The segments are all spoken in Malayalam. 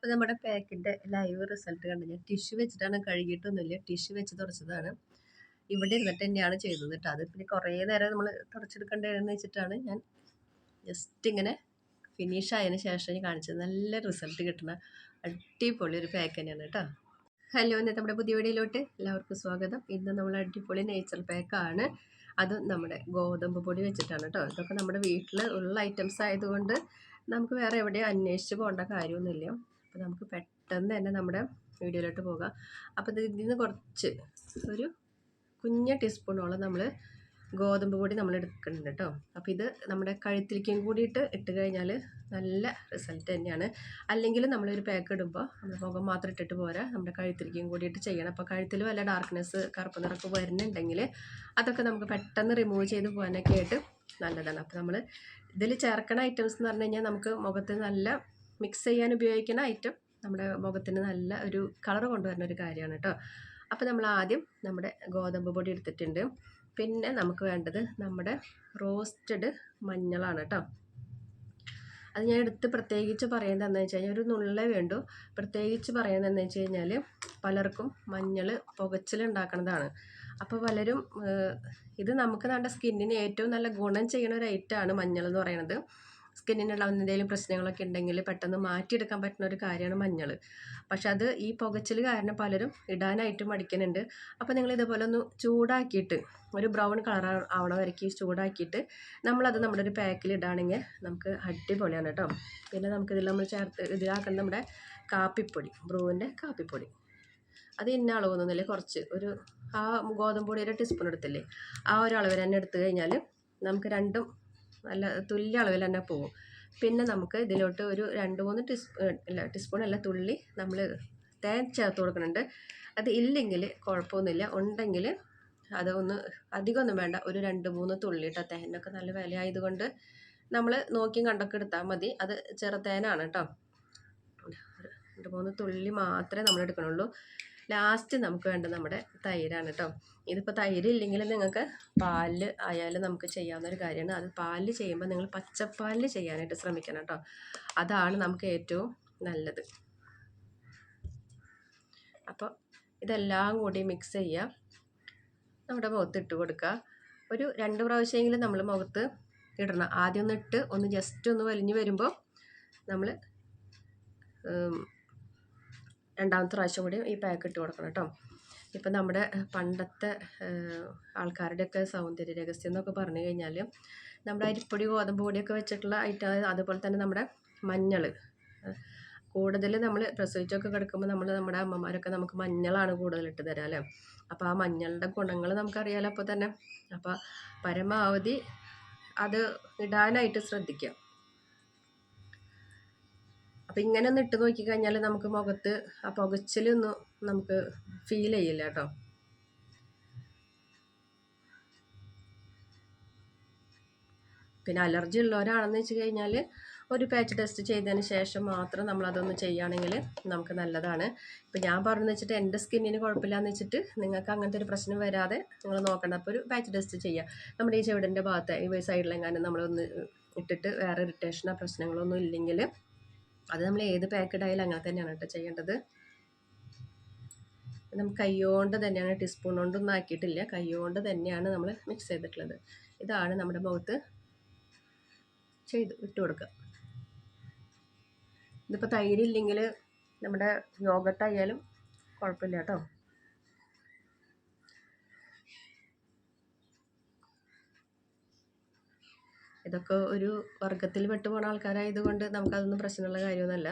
അപ്പോൾ നമ്മുടെ പാക്കിൻ്റെ ലൈവ് റിസൾട്ട് കണ്ടു. ഞാൻ ടിഷ്യൂ വെച്ചിട്ടാണ്, കഴുകിയിട്ടൊന്നുമില്ല, ടിഷ്യൂ വെച്ച് തുടച്ചതാണ്. ഇവിടെ ഇരുന്നിട്ട് തന്നെയാണ് ചെയ്തത് കേട്ടോ. അത് പിന്നെ കുറേ നേരം നമ്മൾ തുടച്ചെടുക്കേണ്ടതെന്ന് വെച്ചിട്ടാണ് ഞാൻ ജസ്റ്റ് ഇങ്ങനെ ഫിനിഷ് ആയതിന് ശേഷം കാണിച്ചത്. നല്ല റിസൾട്ട് കിട്ടുന്ന അടിപൊളി ഒരു പാക്ക് തന്നെയാണ് കേട്ടോ. ഹലോ, ഇന്നത്തെ നമ്മുടെ പുതിയ വീഡിയോയിലോട്ട് എല്ലാവർക്കും സ്വാഗതം. ഇന്ന് നമ്മൾ അടിപൊളി നേച്ചർ പാക്കാണ്. അത് നമ്മുടെ ഗോതമ്പ് പൊടി വെച്ചിട്ടാണ് കേട്ടോ. ഇതൊക്കെ നമ്മുടെ വീട്ടിൽ ഉള്ള ഐറ്റംസ് ആയതുകൊണ്ട് നമുക്ക് വേറെ എവിടെയും അന്വേഷിച്ച് പോകേണ്ട കാര്യമൊന്നുമില്ല. അപ്പോൾ നമുക്ക് പെട്ടെന്ന് തന്നെ നമ്മുടെ വീഡിയോയിലോട്ട് പോകാം. അപ്പോൾ ഇതിൽ നിന്ന് കുറച്ച് ഒരു കുഞ്ഞ ടീസ്പൂണോളം നമ്മൾ ഗോതമ്പ് പൊടി നമ്മൾ എടുക്കുന്നുണ്ട് കേട്ടോ. അപ്പോൾ ഇത് നമ്മുടെ കഴുത്തിലേക്കും കൂടിയിട്ട് ഇട്ട് കഴിഞ്ഞാൽ നല്ല റിസൾട്ട് തന്നെയാണ്. അല്ലെങ്കിൽ നമ്മളൊരു പാക്ക് ഇടുമ്പോൾ നമ്മൾ മുഖം മാത്രം ഇട്ടിട്ട് പോരാ, നമ്മുടെ കഴുത്തിലേക്കും കൂടിയിട്ട് ചെയ്യണം. അപ്പോൾ കഴുത്തിൽ വല്ല ഡാർക്ക്നെസ്, കറുപ്പ് നിറക്ക് വരുന്നുണ്ടെങ്കിൽ അതൊക്കെ നമുക്ക് പെട്ടെന്ന് റിമൂവ് ചെയ്ത് പോകാനൊക്കെ ആയിട്ട് നല്ലതാണ്. അപ്പോൾ നമ്മൾ ഇതിൽ ചേർക്കണ ഐറ്റംസ് എന്ന് പറഞ്ഞു കഴിഞ്ഞാൽ നമുക്ക് മുഖത്ത് നല്ല മിക്സ് ചെയ്യാൻ ഉപയോഗിക്കുന്ന ഐറ്റം നമ്മുടെ മുഖത്തിന് നല്ല ഒരു കളർ കൊണ്ടുവരുന്ന ഒരു കാര്യമാണ് കേട്ടോ. അപ്പോൾ നമ്മൾ ആദ്യം നമ്മുടെ ഗോതമ്പ് പൊടി എടുത്തിട്ടുണ്ട്. പിന്നെ നമുക്ക് വേണ്ടത് നമ്മുടെ റോസ്റ്റഡ് മഞ്ഞളാണ് കേട്ടോ. അത് ഞാൻ എടുത്ത് പ്രത്യേകിച്ച് പറയുന്നത് എന്താണെന്ന് വെച്ച് കഴിഞ്ഞാൽ ഒരു നുള്ളേ വേണ്ടു. പ്രത്യേകിച്ച് പറയുന്നത് എന്താണെന്ന് വെച്ച് കഴിഞ്ഞാൽ പലർക്കും മഞ്ഞൾ പുകച്ചിലുണ്ടാക്കുന്നതാണ്. അപ്പോൾ പലരും ഇത് നമുക്ക് നമ്മുടെ സ്കിന്നിന് ഏറ്റവും നല്ല ഗുണം ചെയ്യുന്ന ഒരു ഐറ്റമാണ് മഞ്ഞൾ എന്ന് പറയുന്നത്. സ്കിന്നിനുള്ള എന്തെങ്കിലും പ്രശ്നങ്ങളൊക്കെ ഉണ്ടെങ്കിൽ പെട്ടെന്ന് മാറ്റിയെടുക്കാൻ പറ്റുന്ന ഒരു കാര്യമാണ് മഞ്ഞൾ. പക്ഷെ അത് ഈ പുകച്ചിൽ കാരണം പലരും ഇടാനായിട്ട് മടിക്കുന്നുണ്ട്. അപ്പോൾ നിങ്ങൾ ഇതുപോലെ ഒന്ന് ചൂടാക്കിയിട്ട് ഒരു ബ്രൗൺ കളർ ആവണ വരയ്ക്ക് ചൂടാക്കിയിട്ട് നമ്മളത് നമ്മുടെ ഒരു പാക്കിൽ ഇടുകയാണെങ്കിൽ നമുക്ക് അടിപൊളിയാണ് കേട്ടോ. പിന്നെ നമുക്കിതിൽ നമ്മൾ ഇതിലാക്കുന്ന നമ്മുടെ കാപ്പിപ്പൊടി, ബ്രൂവിൻ്റെ കാപ്പിപ്പൊടി, അത് ഇന്ന അളവൊന്നുമില്ല, കുറച്ച് ഒരു ആ ഗോതമ്പ് പൊടി 1 ടീസ്പൂൺ എടുത്തില്ലേ, ആ ഒരു അളവിൽ തന്നെ എടുത്തു കഴിഞ്ഞാൽ നമുക്ക് രണ്ടും നല്ല തുല്യ അളവിൽ തന്നെ പോകും. പിന്നെ നമുക്ക് ഇതിലോട്ട് ഒരു 2-3 ടീസ്പൂൺ അല്ല തുള്ളി നമ്മൾ തേൻ ചേർത്ത് കൊടുക്കുന്നുണ്ട്. അത് ഇല്ലെങ്കിൽ കുഴപ്പമൊന്നുമില്ല, ഉണ്ടെങ്കിൽ അതൊന്ന് അധികമൊന്നും വേണ്ട, ഒരു 2-3 തുള്ളി കേട്ടോ. തേനൊക്കെ നല്ല വിലയായതുകൊണ്ട് നമ്മൾ നോക്കിയും കണ്ടൊക്കെ എടുത്താൽ മതി. അത് ചെറുതേനാണ് കേട്ടോ. 2-3 തുള്ളി മാത്രമേ നമ്മൾ എടുക്കണുള്ളൂ. ലാസ്റ്റ് നമുക്ക് വേണ്ടത് നമ്മുടെ തൈരാണ് കേട്ടോ. ഇതിപ്പോൾ തൈര് ഇല്ലെങ്കിൽ നിങ്ങൾക്ക് പാലിൽ ആയാലും നമുക്ക് ചെയ്യാവുന്നൊരു കാര്യമാണ്. അത് പാലിൽ ചെയ്യുമ്പോൾ നിങ്ങൾ പച്ചപ്പാലിൽ ചെയ്യാനായിട്ട് ശ്രമിക്കണം കേട്ടോ. അതാണ് നമുക്ക് ഏറ്റവും നല്ലത്. അപ്പോൾ ഇതെല്ലാം കൂടി മിക്സ് ചെയ്യുക, നമ്മുടെ മുഖത്ത് ഇട്ട് കൊടുക്കുക. ഒരു 2 പ്രാവശ്യമെങ്കിലും നമ്മൾ മുഖത്ത് ഇടണം. ആദ്യം ഒന്ന് ഇട്ട് ഒന്ന് ജസ്റ്റ് ഒന്ന് വലിഞ്ഞ് വരുമ്പോൾ നമ്മൾ രണ്ടാമത്തെ പ്രാവശ്യം കൂടി ഈ പാക്ക് ഇട്ട് കൊടുക്കണം കേട്ടോ. ഇപ്പം നമ്മുടെ പണ്ടത്തെ ആൾക്കാരുടെയൊക്കെ സൗന്ദര്യ രഹസ്യം എന്നൊക്കെ പറഞ്ഞു കഴിഞ്ഞാൽ നമ്മുടെ അരിപ്പൊടി, ഗോതമ്പ് പൊടിയൊക്കെ വെച്ചിട്ടുള്ള ഐറ്റം, അതുപോലെ തന്നെ നമ്മുടെ മഞ്ഞൾ കൂടുതൽ നമ്മൾ പ്രസവിച്ചൊക്കെ കിടക്കുമ്പോൾ നമ്മുടെ അമ്മമാരൊക്കെ നമുക്ക് മഞ്ഞളാണ് കൂടുതൽ ഇട്ട് തരാം അല്ലേ. അപ്പോൾ ആ മഞ്ഞളുടെ ഗുണങ്ങൾ നമുക്കറിയാലോ അപ്പോൾ തന്നെ. അപ്പോൾ പരമാവധി അത് ഇടാനായിട്ട് ശ്രദ്ധിക്കുക. അപ്പം ഇങ്ങനെ ഒന്ന് ഇട്ട് നോക്കിക്കഴിഞ്ഞാൽ നമുക്ക് മുഖത്ത് ആ പുകച്ചിലൊന്നും നമുക്ക് ഫീൽ ചെയ്യില്ല കേട്ടോ. പിന്നെ അലർജി ഉള്ളവരാണെന്ന് വെച്ച് കഴിഞ്ഞാൽ ഒരു പാച്ച് ടെസ്റ്റ് ചെയ്തതിന് ശേഷം മാത്രം നമ്മളതൊന്ന് ചെയ്യുകയാണെങ്കിൽ നമുക്ക് നല്ലതാണ്. ഇപ്പം ഞാൻ പറഞ്ഞു വെച്ചിട്ട് എൻ്റെ സ്കിന്നിന് കുഴപ്പമില്ലാന്ന് വെച്ചിട്ട് നിങ്ങൾക്ക് അങ്ങനത്തെ ഒരു പ്രശ്നം വരാതെ നിങ്ങൾ നോക്കണ്ട. അപ്പോൾ ഒരു പാച്ച് ടെസ്റ്റ് ചെയ്യുക. നമ്മുടെ ഈ ചെവിടിൻ്റെ ഭാഗത്ത് ഈ സൈഡിലെങ്ങാനും നമ്മളൊന്ന് ഇട്ടിട്ട് വേറെ ഇറിറ്റേഷനോ പ്രശ്നങ്ങളൊന്നും ഇല്ലെങ്കിൽ അത് നമ്മൾ ഏത് പാക്കഡായാലും അങ്ങനെ തന്നെയാണ് കേട്ടോ ചെയ്യേണ്ടത്. നമുക്ക് കൈകൊണ്ട് തന്നെയാണ്, ടീസ്പൂൺ കൊണ്ടൊന്നും ആക്കിയിട്ടില്ല, കൈകൊണ്ട് തന്നെയാണ് നമ്മൾ മിക്സ് ചെയ്തിട്ടുള്ളത്. ഇതാണ് നമ്മുടെ മുഖത്ത് ഇട്ട് കൊടുക്കുക. ഇതിപ്പോൾ തൈരില്ലെങ്കിൽ നമ്മുടെ യോഗട്ടായാലും കുഴപ്പമില്ല കേട്ടോ. ഇതൊക്കെ ഒരു വർഗത്തിൽ പെട്ടുപോകുന്ന ആൾക്കാരായതുകൊണ്ട് നമുക്കതൊന്നും പ്രശ്നമുള്ള കാര്യമൊന്നുമല്ല.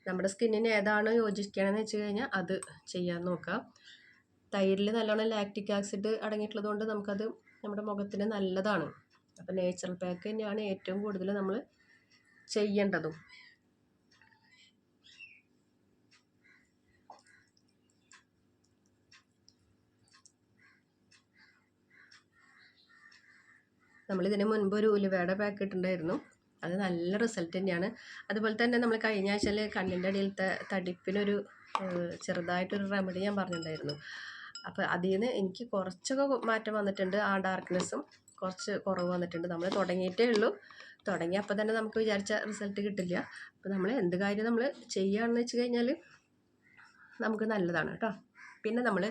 നമ്മുടെ സ്കിന്നിന് ഏതാണ് യോജിക്കണമെന്ന് വെച്ച് കഴിഞ്ഞാൽ അത് ചെയ്യാൻ നോക്കാം. തൈരിൽ നല്ലോണം ലാക്റ്റിക് ആസിഡ് അടങ്ങിയിട്ടുള്ളത് കൊണ്ട് നമുക്കത് നമ്മുടെ മുഖത്തിന് നല്ലതാണ്. അപ്പോൾ നേച്ചുറൽ പാക്ക് തന്നെയാണ് ഏറ്റവും കൂടുതൽ നമ്മൾ ചെയ്യേണ്ടതും. നമ്മളിതിന് മുൻപ് ഒരു ഉലുവയുടെ പാക്ക് ഇട്ടിട്ടുണ്ടായിരുന്നു, അത് നല്ല റിസൾട്ട് തന്നെയാണ്. അതുപോലെ തന്നെ നമ്മൾ കഴിഞ്ഞ ആഴ്ചയിൽ കണ്ണിൻ്റെ അടിയിലത്തെ തടിപ്പിനൊരു ചെറുതായിട്ടൊരു റെമഡി ഞാൻ പറഞ്ഞിട്ടുണ്ടായിരുന്നു. അപ്പോൾ അതിൽ നിന്ന് എനിക്ക് കുറച്ചൊക്കെ മാറ്റം വന്നിട്ടുണ്ട്. ആ ഡാർക്ക്നെസ്സും കുറച്ച് കുറവ് വന്നിട്ടുണ്ട്. നമ്മൾ തുടങ്ങിയിട്ടേ ഉള്ളൂ, തുടങ്ങി അപ്പോൾ തന്നെ നമുക്ക് വിചാരിച്ച റിസൾട്ട് കിട്ടില്ല. അപ്പോൾ നമ്മൾ എന്ത് കാര്യം നമ്മൾ ചെയ്യുകയാണെന്ന് വെച്ച് കഴിഞ്ഞാൽ നമുക്ക് നല്ലതാണ് കേട്ടോ. പിന്നെ നമ്മൾ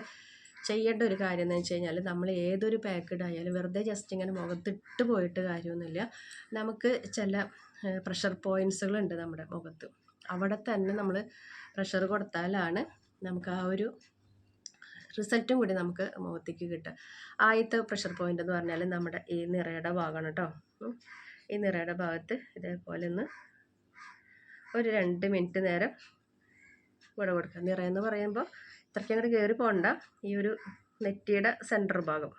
ചെയ്യേണ്ട ഒരു കാര്യം എന്ന് വെച്ച് കഴിഞ്ഞാൽ നമ്മൾ ഏതൊരു പാക്കഡ് ആയാലും വെറുതെ ജസ്റ്റ് ഇങ്ങനെ മുഖത്തിട്ട് പോയിട്ട് കാര്യമൊന്നുമില്ല. നമുക്ക് ചില പ്രഷർ പോയിൻറ്റ്സുകളുണ്ട് നമ്മുടെ മുഖത്ത്. അവിടെ തന്നെ നമ്മൾ പ്രഷർ കൊടുത്താലാണ് നമുക്ക് ആ ഒരു റിസൾട്ടും കൂടി നമുക്ക് മുഖത്തേക്ക് കിട്ടുക. ആദ്യത്തെ പ്രഷർ പോയിൻ്റ് എന്ന് പറഞ്ഞാൽ നമ്മുടെ ഈ നിറയുടെ ഭാഗമാണ് കേട്ടോ. ഈ നിറയുടെ ഭാഗത്ത് ഇതേപോലെ ഒന്ന് ഒരു 2 മിനിറ്റ് നേരം ഇവിടെ കൊടുക്കുക. നിറയെന്ന് പറയുമ്പോൾ ഇത്രയ്ക്ക് അങ്ങോട്ട് കയറി പോകണ്ട, ഈ ഒരു നെറ്റിയുടെ സെൻറ്റർ ഭാഗം.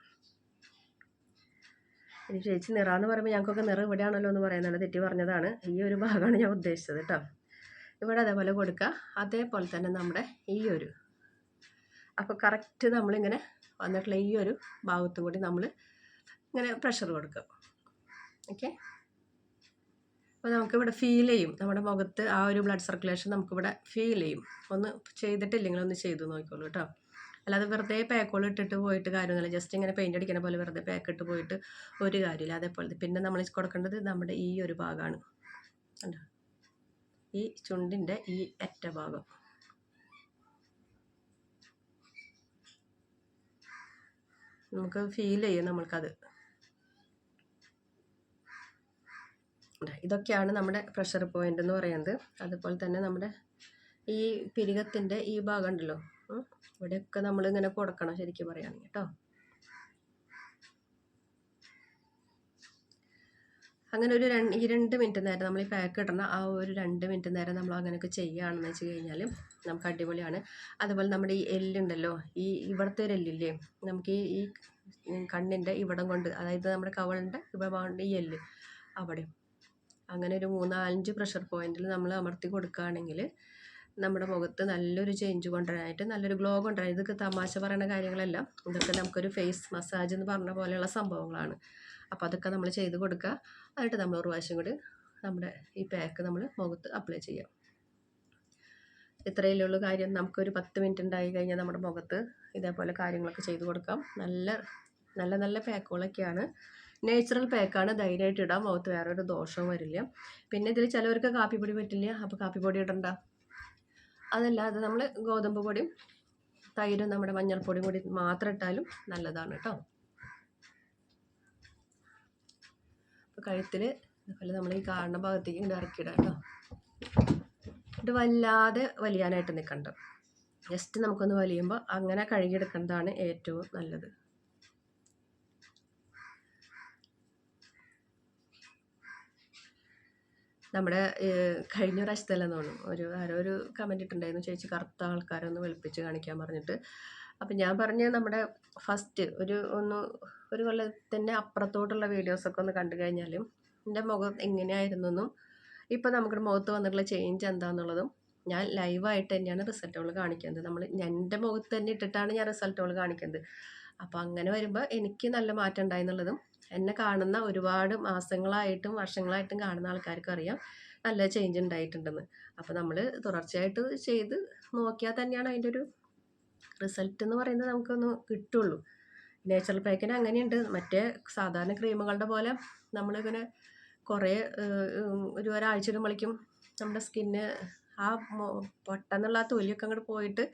എനിക്ക് ചേച്ചി നിറ എന്ന് പറയുമ്പോൾ ഞങ്ങൾക്കൊക്കെ നിറം ഇവിടെയാണല്ലോ എന്ന് പറയുന്നത്, തെറ്റി പറഞ്ഞതാണ്. ഈ ഒരു ഭാഗമാണ് ഞാൻ ഉദ്ദേശിച്ചത് കേട്ടോ. ഇവിടെ അതേപോലെ കൊടുക്കുക. അതേപോലെ തന്നെ നമ്മുടെ ഈ ഒരു, അപ്പോൾ കറക്റ്റ് നമ്മളിങ്ങനെ വന്നിട്ടുള്ള ഈ ഒരു ഭാഗത്തും കൂടി നമ്മൾ ഇങ്ങനെ പ്രഷർ കൊടുക്കുക. ഓക്കെ, അപ്പോൾ നമുക്കിവിടെ ഫീൽ ചെയ്യും നമ്മുടെ മുഖത്ത് ആ ഒരു ബ്ലഡ് സർക്കുലേഷൻ നമുക്കിവിടെ ഫീൽ ചെയ്യും. ഒന്ന് ചെയ്തിട്ടില്ലെങ്കിൽ ഒന്ന് ചെയ്തു നോക്കിക്കോളൂ കേട്ടോ. അല്ലാതെ വെറുതെ പാക്കോൾ ഇട്ടിട്ട് പോയിട്ട് കാര്യമൊന്നുമില്ല. ജസ്റ്റ് ഇങ്ങനെ പെയിൻ്റ് അടിക്കുന്ന പോലെ വെറുതെ പാക്ക് ഇട്ട് പോയിട്ട് ഒരു കാര്യമില്ല. അതേപോലെ പിന്നെ നമ്മൾ കൊടുക്കേണ്ടത് നമ്മുടെ ഈ ഒരു ഭാഗമാണ് കണ്ടോ, ഈ ചുണ്ടിൻ്റെ ഈ അറ്റ ഭാഗം. നമുക്ക് ഫീൽ ചെയ്യും നമ്മൾക്കത്. ഇതൊക്കെയാണ് നമ്മുടെ പ്രഷർ പോയിൻ്റ് എന്ന് പറയുന്നത്. അതുപോലെ തന്നെ നമ്മുടെ ഈ പിരികത്തിൻ്റെ ഈ ഭാഗം ഉണ്ടല്ലോ, ഇവിടെയൊക്കെ നമ്മളിങ്ങനെ കൊടുക്കണം ശരിക്കും പറയുകയാണെങ്കിൽ കേട്ടോ. അങ്ങനെ ഒരു 2 മിനിറ്റ് നേരം നമ്മൾ ഈ പാക്ക് ഇടണം. ആ ഒരു 2 മിനിറ്റ് നേരം നമ്മൾ അങ്ങനെയൊക്കെ ചെയ്യുകയാണെന്ന് വെച്ച് കഴിഞ്ഞാൽ നമുക്ക് അടിപൊളിയാണ്. അതുപോലെ നമ്മുടെ ഈ എല്ലുണ്ടല്ലോ, ഈ ഇവിടുത്തെ ഒരു എല്ലില്ലേ, നമുക്ക് ഈ കണ്ണിൻ്റെ ഇവിടം കൊണ്ട്, അതായത് നമ്മുടെ കവളിൻ്റെ ഇവിടെ കൊണ്ട് ഈ എല്ല് അവിടെ, അങ്ങനെ ഒരു 3-5 പ്രഷർ പോയിന്റിൽ നമ്മൾ അമർത്തി കൊടുക്കുകയാണെങ്കിൽ നമ്മുടെ മുഖത്ത് നല്ലൊരു ചേഞ്ച് കൊണ്ടുവരാനായിട്ട്, നല്ലൊരു ഗ്ലോ കൊണ്ടുവരാൻ, ഇതൊക്കെ തമാശ പറയുന്ന കാര്യങ്ങളല്ല, ഇതൊക്കെ നമുക്കൊരു ഫേസ് മസാജ് എന്ന് പറഞ്ഞ പോലെയുള്ള സംഭവങ്ങളാണ്. അപ്പോൾ അതൊക്കെ നമ്മൾ ചെയ്ത് കൊടുക്കുക. എന്നിട്ട് നമ്മൾ ഒരു പ്രാവശ്യം കൂടി നമ്മുടെ ഈ പാക്ക് നമ്മൾ മുഖത്ത് അപ്ലൈ ചെയ്യാം. ഇത്രയേ ഉള്ളൂ കാര്യം. നമുക്കൊരു 10 മിനിറ്റ് ഉണ്ടായി കഴിഞ്ഞാൽ നമ്മുടെ മുഖത്ത് ഇതേപോലെ കാര്യങ്ങളൊക്കെ ചെയ്ത് കൊടുക്കാം. നല്ല പാക്കുകളൊക്കെയാണ്, നേച്ചുറൽ പാക്കാണ്, ധൈര്യമായിട്ട് ഇടാം. മുഖത്ത് വേറൊരു ദോഷവും വരില്ല. പിന്നെ ഇതിൽ ചിലവർക്ക് കാപ്പിപ്പൊടി പറ്റില്ല, അപ്പോൾ കാപ്പിപ്പൊടി ഇടണ്ട. അതല്ലാതെ നമ്മൾ ഗോതമ്പ് പൊടിയും തൈരും നമ്മുടെ മഞ്ഞൾപ്പൊടിയും കൂടി മാത്രം ഇട്ടാലും നല്ലതാണ് കേട്ടോ. അപ്പോൾ കഴുത്തിൽ അതുപോലെ നമ്മൾ ഈ കാണുന്ന ഭാഗത്തേക്ക് ഇങ്ങോട്ട് ഇറക്കിയിടാം കേട്ടോ. ഇത് വല്ലാതെ വലിയാനായിട്ട് നിൽക്കണ്ട, ജസ്റ്റ് നമുക്കൊന്ന് വലിയുമ്പോൾ അങ്ങനെ കഴുകിയെടുക്കുന്നതാണ് ഏറ്റവും നല്ലത്. നമ്മുടെ കഴിഞ്ഞ പ്രാവശ്യത്തെല്ലാം തോന്നും ആരോ കമൻറ്റ് ഇട്ടുണ്ടായിരുന്നു, ചേച്ചി കറുത്ത ആൾക്കാരൊന്ന് വെളുപ്പിച്ച് കാണിക്കാൻ പറഞ്ഞിട്ട്. അപ്പം ഞാൻ പറഞ്ഞ നമ്മുടെ ഫസ്റ്റ് ഒരു കൊല്ലത്തിൻ്റെ അപ്പുറത്തോട്ടുള്ള വീഡിയോസൊക്കെ ഒന്ന് കണ്ടു കഴിഞ്ഞാലും എൻ്റെ മുഖം എങ്ങനെയായിരുന്നു എന്നും ഇപ്പം നമ്മുടെ മുഖത്ത് വന്നിട്ടുള്ള ചേഞ്ച് എന്താണെന്നുള്ളതും ഞാൻ ലൈവായിട്ട് തന്നെയാണ് റിസൾട്ടുകൾ കാണിക്കുന്നത്. എൻ്റെ മുഖത്ത് തന്നെ ഇട്ടിട്ടാണ് ഞാൻ റിസൾട്ടുകൾ കാണിക്കുന്നത്. അപ്പോൾ അങ്ങനെ വരുമ്പോൾ എനിക്ക് നല്ല മാറ്റം ഉണ്ടായി എന്നുള്ളതും എന്നെ കാണുന്ന ഒരുപാട് മാസങ്ങളായിട്ടും വർഷങ്ങളായിട്ടും കാണുന്ന ആൾക്കാർക്ക് അറിയാം നല്ല ചേഞ്ച് ഉണ്ടായിട്ടുണ്ടെന്ന്. അപ്പോൾ നമ്മൾ തുടർച്ചയായിട്ട് ചെയ്ത് നോക്കിയാൽ തന്നെയാണ് അതിൻ്റെ ഒരു റിസൾട്ട് എന്ന് പറയുന്നത് നമുക്കൊന്ന് കിട്ടുള്ളൂ. നേച്ചുറൽ പാക്കിന് അങ്ങനെയുണ്ട്. മറ്റേ സാധാരണ ക്രീമുകളുടെ പോലെ നമ്മളിങ്ങനെ കുറേ ഒരാഴ്ച ഇടുമ്പോഴേക്കും നമ്മുടെ സ്കിന്ന് ആ പെട്ടെന്നുള്ള ആ തൊലിയൊക്കെ അങ്ങോട്ട് പോയിട്ട്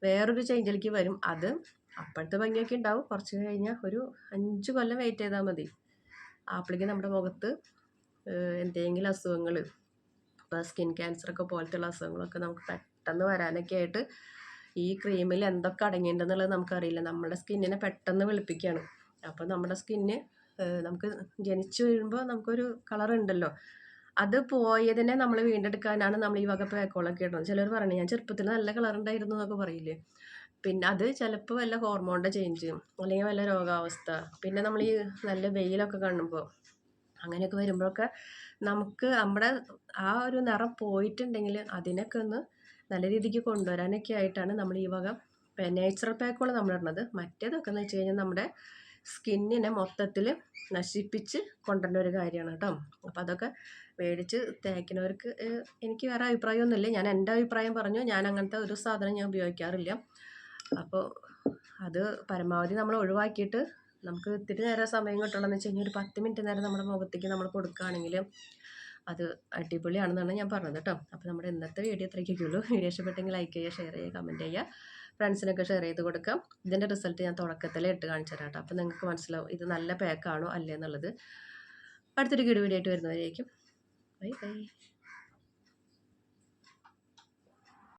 വേറൊരു ചേഞ്ചിലേക്ക് വരും. അത് അപ്പോഴത്തെ ഭംഗിയൊക്കെ ഉണ്ടാവും. കുറച്ച് കഴിഞ്ഞാൽ ഒരു 5 കൊല്ലം വെയിറ്റ് ചെയ്താൽ മതി. അപ്പോഴേക്കും നമ്മുടെ മുഖത്ത് എന്തെങ്കിലും അസുഖങ്ങൾ, ഇപ്പോൾ സ്കിൻ ക്യാൻസറൊക്കെ പോലത്തെയുള്ള അസുഖങ്ങളൊക്കെ നമുക്ക് പെട്ടെന്ന് വരാനൊക്കെ ആയിട്ട് ഈ ക്രീമിൽ എന്തൊക്കെ അടങ്ങിയിട്ടുണ്ടെന്നുള്ളത് നമുക്കറിയില്ല. നമ്മുടെ സ്കിന്നിനെ പെട്ടെന്ന് വെളുപ്പിക്കുകയാണ്. അപ്പോൾ നമ്മുടെ സ്കിന്ന് നമുക്ക് ജനിച്ചു വീഴുമ്പോൾ നമുക്കൊരു കളർ ഉണ്ടല്ലോ, അത് പോയതിനെ നമ്മൾ വീണ്ടെടുക്കാനാണ് നമ്മൾ ഈ വക പാക്കുകളൊക്കെ ഇടുന്നത്. ചിലർ പറഞ്ഞു ഞാൻ ചെറുപ്പത്തിൽ നല്ല കളർ ഉണ്ടായിരുന്നു എന്നൊക്കെ പറയില്ലേ. പിന്നെ അത് ചിലപ്പോൾ വല്ല ഹോർമോണിൻ്റെ ചേഞ്ച് അല്ലെങ്കിൽ വല്ല രോഗാവസ്ഥ, പിന്നെ നമ്മൾ ഈ നല്ല വെയിലൊക്കെ കാണുമ്പോൾ അങ്ങനെയൊക്കെ വരുമ്പോഴൊക്കെ നമുക്ക് നമ്മുടെ ആ ഒരു നിറം പോയിട്ടുണ്ടെങ്കിൽ അതിനൊക്കെ ഒന്ന് നല്ല രീതിക്ക് കൊണ്ടുവരാനൊക്കെ ആയിട്ടാണ് നമ്മൾ ഈ വക നേച്ചുറൽ പാക്കുകൾ നമ്മൾ ഇടുന്നത്. മറ്റേതൊക്കെ എന്ന് വെച്ച് കഴിഞ്ഞാൽ നമ്മുടെ സ്കിന്നിനെ മൊത്തത്തിൽ നശിപ്പിച്ച് കൊണ്ടുവരുന്ന ഒരു കാര്യമാണ് കേട്ടോ. അപ്പോൾ അതൊക്കെ മേടിച്ച് തേക്കുന്നവർക്ക് എനിക്ക് വേറെ അഭിപ്രായമൊന്നുമില്ല. ഞാൻ എൻ്റെ അഭിപ്രായം പറഞ്ഞു. ഞാൻ അങ്ങനത്തെ ഒരു സാധനം ഞാൻ ഉപയോഗിക്കാറില്ല. അപ്പോൾ അത് പരമാവധി നമ്മൾ ഒഴിവാക്കിയിട്ട് നമുക്ക് ഇത്തിരി നേരം സമയം കിട്ടണമെന്ന് വെച്ച് കഴിഞ്ഞാൽ ഒരു 10 മിനിറ്റ് നേരം നമ്മുടെ മുഖത്തേക്ക് നമ്മൾ കൊടുക്കുകയാണെങ്കിൽ അത് അടിപൊളിയാണെന്നാണ് ഞാൻ പറഞ്ഞത് കേട്ടോ. അപ്പോൾ നമ്മുടെ ഇന്നത്തെ വീഡിയോ ഇത്രയൊക്കെ ഉള്ളൂ. വീഡിയോ ഇഷ്ടപ്പെട്ടെങ്കിൽ ലൈക്ക് ചെയ്യുക, ഷെയർ ചെയ്യുക, കമൻറ്റ് ചെയ്യുക, ഫ്രണ്ട്സിനൊക്കെ ഷെയർ ചെയ്ത് കൊടുക്കാം. ഇതിൻ്റെ റിസൾട്ട് ഞാൻ തുടക്കത്തിലേ ഇട്ട് കാണിച്ചു തരാം കേട്ടോ. അപ്പോൾ നിങ്ങൾക്ക് മനസ്സിലാവും ഇത് നല്ല പാക്കാണോ അല്ലേ എന്നുള്ളത്. അടുത്തൊരു വീഡിയോ ആയിട്ട് വരുന്നവരേക്കും ബൈ ബൈ.